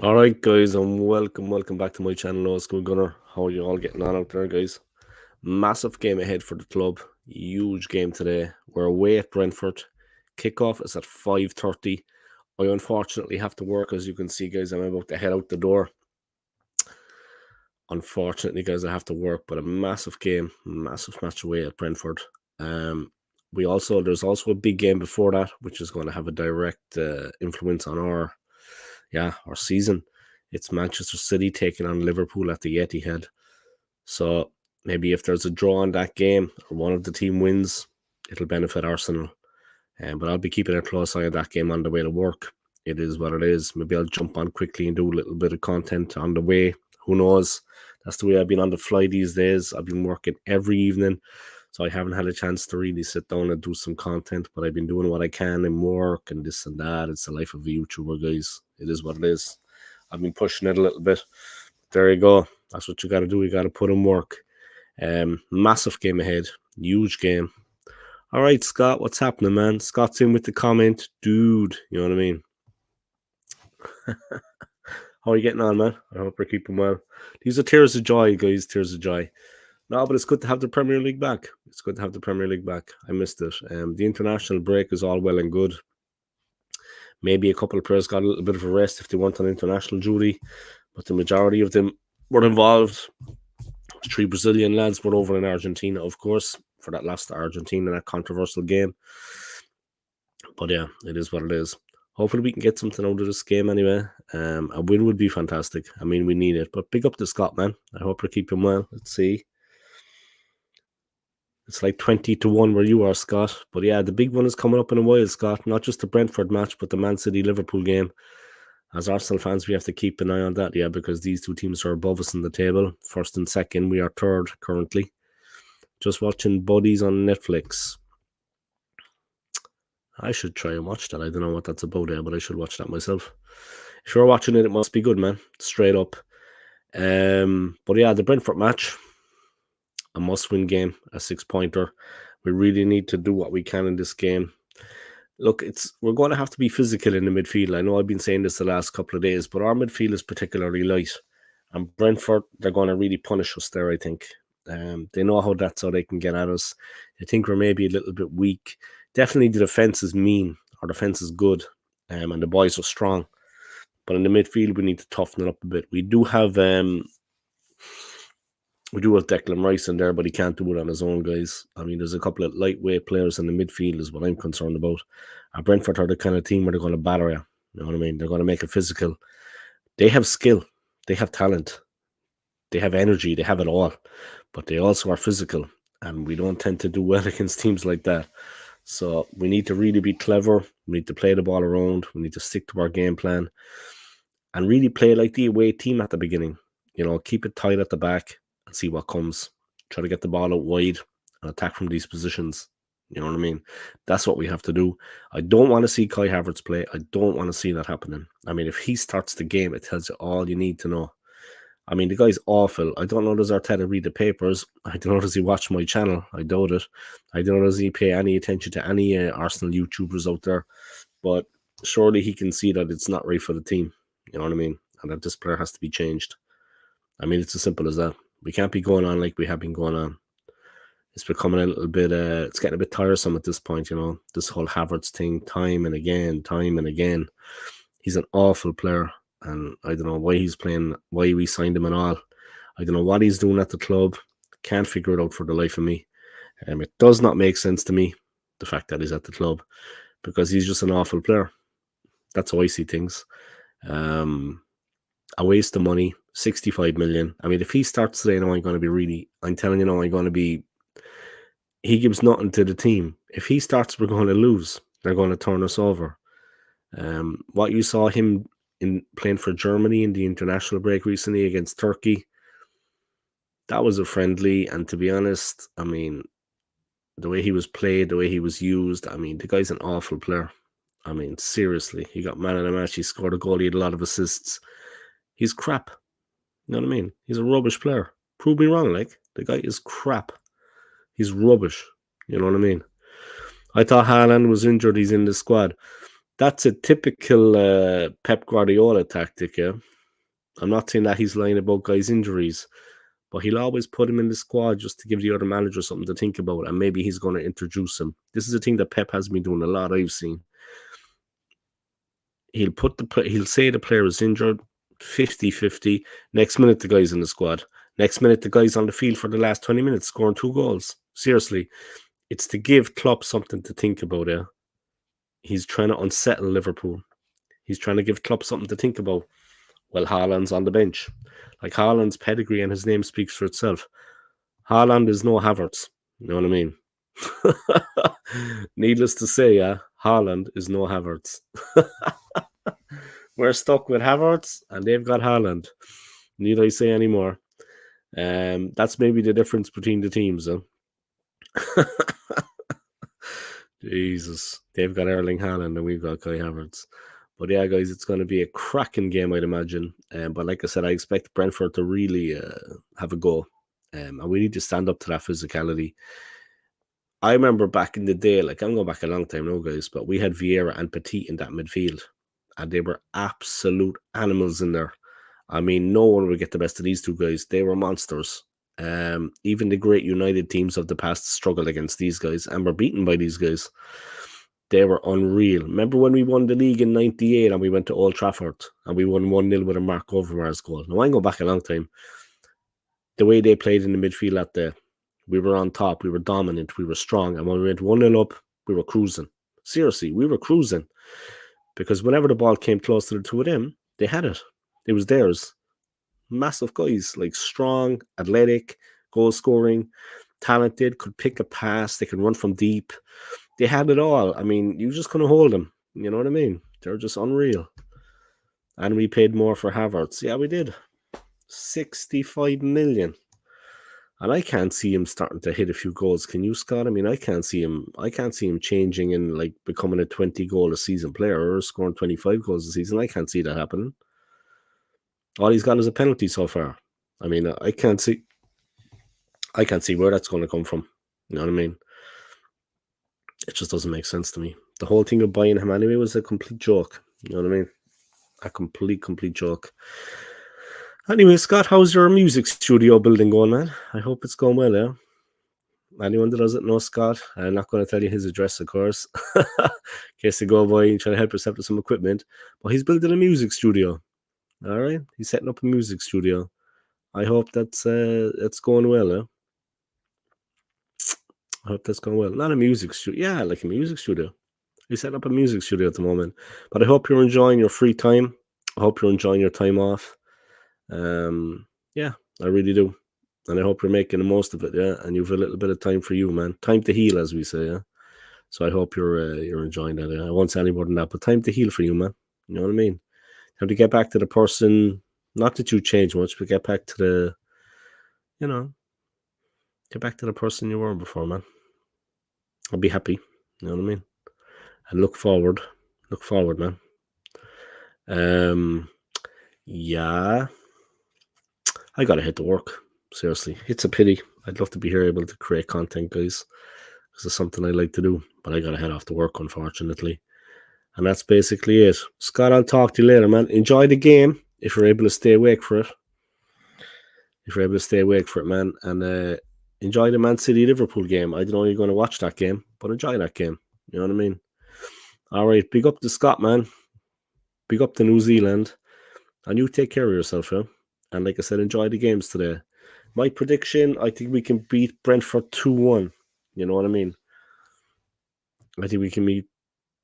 All right, guys, and welcome back to my channel, School Gunner. How are you all getting on out there, guys? Massive game ahead for the club. Huge game today. We're away at Brentford. Kickoff is at 5:30. I unfortunately have to work, as you can see, guys. I'm about to head out the door. Unfortunately, guys, I have to work, but a massive game, massive match away at Brentford. Um, there's also a big game before that, which is going to have a direct influence on our season. It's Manchester City taking on Liverpool at the Etihad. So maybe if there's a draw in that game or one of the team wins, it'll benefit Arsenal. But I'll be keeping a close eye on that game on the way to work. It is what it is. Maybe I'll jump on quickly and do a little bit of content on the way. Who knows? That's the way I've been on the fly these days. I've been working every evening, so I haven't had a chance to really sit down and do some content, but I've been doing what I can in work and this and that. It's the life of a YouTuber, guys. It is what it is. I've been pushing it a little bit. There you go. That's what you got to do. You got to put in work. Massive game ahead. Huge game. All right, Scott, what's happening, man? Scott's in with the comment, dude. You know what I mean? How are you getting on, man? I hope you're keeping well. These are tears of joy, guys. Tears of joy. No, but it's good to have the Premier League back. It's good to have the Premier League back. I missed it. The international break is all well and good. Maybe a couple of players got a little bit of a rest if they weren't on international duty, but the majority of them were involved. 3 Brazilian lads were over in Argentina, of course, for that last Argentina, that controversial game. But yeah, it is what it is. Hopefully we can get something out of this game anyway. A win would be fantastic. I mean, we need it. But big up to Scott, man. I hope you're keeping well. Let's see. It's like 20-1 where you are, Scott. But yeah, the big one is coming up in a while, Scott. Not just the Brentford match, but the Man City-Liverpool game. As Arsenal fans, we have to keep an eye on that, yeah, because these two teams are above us in the table. First and second, we are third currently. Just watching Buddies on Netflix. I should try and watch that. I don't know what that's about there, but I should watch that myself. If you're watching it, it must be good, man. Straight up. But yeah, the Brentford match, a must-win game, a 6-pointer. We really need to do what we can in this game. Look, we're going to have to be physical in the midfield. I know I've been saying this the last couple of days, but our midfield is particularly light. And Brentford, they're going to really punish us there, I think. They know that's how they can get at us. They think we're maybe a little bit weak. Definitely the defence is mean. Our defence is good. And the boys are strong. But in the midfield, we need to toughen it up a bit. We do have Declan Rice in there, but he can't do it on his own, guys. I mean, there's a couple of lightweight players in the midfield is what I'm concerned about. Brentford are the kind of team where they're going to batter you. You know what I mean? They're going to make it physical. They have skill. They have talent. They have energy. They have it all. But they also are physical. And we don't tend to do well against teams like that. So we need to really be clever. We need to play the ball around. We need to stick to our game plan. And really play like the away team at the beginning. You know, keep it tight at the back and see what comes. Try to get the ball out wide and attack from these positions. You know what I mean? That's what we have to do. I don't want to see Kai Havertz play. I don't want to see that happening. I mean, if he starts the game, it tells you all you need to know. I mean, the guy's awful. I don't know, does Arteta read the papers? I don't know, does he watch my channel? I doubt it. I don't know, does he pay any attention to any Arsenal YouTubers out there? But surely he can see that it's not right for the team. You know what I mean? And that this player has to be changed. I mean, it's as simple as that. We can't be going on like we have been going on. It's becoming a little bit, it's getting a bit tiresome at this point, you know, this whole Havertz thing, time and again. He's an awful player, and I don't know why he's playing, why we signed him and all. I don't know what he's doing at the club. Can't figure it out for the life of me. It does not make sense to me, the fact that he's at the club, because he's just an awful player. That's how I see things. A waste of money, 65 million. I mean, if he starts today, I'm going to be really, I'm telling you now, I'm going to be, he gives nothing to the team. If he starts, we're going to lose. They're going to turn us over. What you saw him in playing for Germany in the international break recently against Turkey, that was a friendly. And to be honest, I mean, the way he was played, the way he was used, I mean, the guy's an awful player. I mean, seriously, he got man of the match. He scored a goal. He had a lot of assists. He's crap. You know what I mean? He's a rubbish player. Prove me wrong, like. The guy is crap. He's rubbish. You know what I mean? I thought Haaland was injured. He's in the squad. That's a typical Pep Guardiola tactic, yeah. I'm not saying that he's lying about guys' injuries, but he'll always put him in the squad just to give the other manager something to think about, and maybe he's going to introduce him. This is a thing that Pep has been doing a lot. I've seen. He'll say the player is injured, 50-50. Next minute, the guy's in the squad. Next minute, the guy's on the field for the last 20 minutes, scoring 2 goals. Seriously, it's to give Klopp something to think about. Yeah, he's trying to unsettle Liverpool. He's trying to give Klopp something to think about. Well, Haaland's on the bench. Like Haaland's pedigree and his name speaks for itself. Haaland is no Havertz. You know what I mean? Needless to say, yeah, Haaland is no Havertz. We're stuck with Havertz, and they've got Haaland. Need I say any more? That's maybe the difference between the teams. Huh? Jesus, they've got Erling Haaland, and we've got Kai Havertz. But yeah, guys, it's going to be a cracking game, I'd imagine. But like I said, I expect Brentford to really have a go. And we need to stand up to that physicality. I remember back in the day, like I'm going back a long time now, guys, but we had Vieira and Petit in that midfield. And they were absolute animals in there. I mean, no one would get the best of these two guys. They were monsters. Even the great United teams of the past struggled against these guys and were beaten by these guys. They were unreal. Remember when we won the league in 98 and we went to Old Trafford and we won 1-0 with a Mark Overmars goal? Now, I go back a long time. The way they played in the midfield that day, we were on top, we were dominant, we were strong. And when we went 1-0 up, we were cruising. Seriously, we were cruising. Because whenever the ball came close to the two of them, they had it. It was theirs. Massive guys, like strong, athletic, goal scoring, talented, could pick a pass, they can run from deep. They had it all. I mean, you just couldn't hold them. You know what I mean? They're just unreal. And we paid more for Havertz. Yeah, we did. 65 million. And I can't see him starting to hit a few goals. Can you, Scott? I mean, I can't see him changing and like becoming a 20 goal a season player or scoring 25 goals a season. I can't see that happening. All he's got is a penalty so far. I mean, I can't see where that's going to come from. You know what I mean? It just doesn't make sense to me. The whole thing of buying him anyway was a complete joke. You know what I mean? A complete joke. Anyway, Scott, how's your music studio building going, man? I hope it's going well, yeah? Anyone that doesn't know Scott, I'm not going to tell you his address, of course, in case they go by and try to help yourself with some equipment. But he's building a music studio. All right? He's setting up a music studio. I hope that's going well, yeah? I hope that's going well. Not a music studio. Yeah, like a music studio. He's setting up a music studio at the moment. But I hope you're enjoying your free time. I hope you're enjoying your time off. Yeah, I really do. And I hope you're making the most of it, yeah. And you've a little bit of time for you, man. Time to heal, as we say, yeah. So I hope you're enjoying that. I won't say any more than that, but time to heal for you, man. You know what I mean? Time to get back to the person. Not that you change much, but get back to the, get back to the person you were before, man. I'll be happy. You know what I mean? And look forward, man. Yeah. I gotta hit the work. Seriously, it's a pity. I'd love to be here able to create content, guys. This is something I like to do, but I gotta head off to work, unfortunately. And that's basically it. Scott, I'll talk to you later, man. Enjoy the game if you're able to stay awake for it. Man. And enjoy the Man City Liverpool game. I don't know you're going to watch that game, but enjoy that game. You know what I mean? All right. Big up to Scott, man. Big up to New Zealand. And you take care of yourself, yeah? And like I said, enjoy the games today. My prediction, I think we can beat Brentford 2-1. You know what I mean? I think we can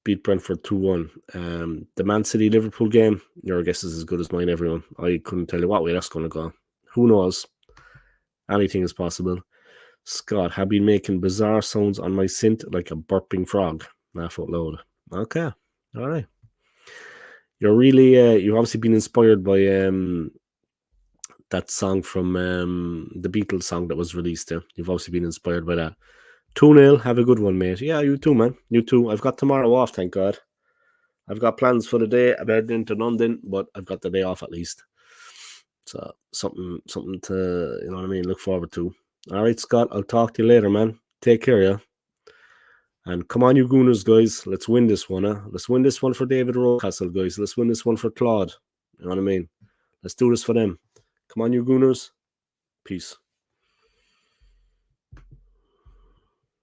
beat Brentford 2-1. The Man City Liverpool game, your guess is as good as mine, everyone. I couldn't tell you what way that's going to go. Who knows? Anything is possible. Scott, have been making bizarre sounds on my synth like a burping frog. Laugh out loud. Okay. All right. You're really, you've obviously been inspired by that song from the Beatles song that was released. You've obviously been inspired by that. 2-0. Have a good one, mate. Yeah, you too, man. You too. I've got tomorrow off, thank God. I've got plans for the day. I'm heading into London, but I've got the day off at least. So something to, you know what I mean, look forward to. All right, Scott, I'll talk to you later, man. Take care, yeah. And come on, you Gooners, guys. Let's win this one, huh? Let's win this one for David Rocastle, guys. Let's win this one for Claude. You know what I mean? Let's do this for them. Come on, you Gooners. Peace.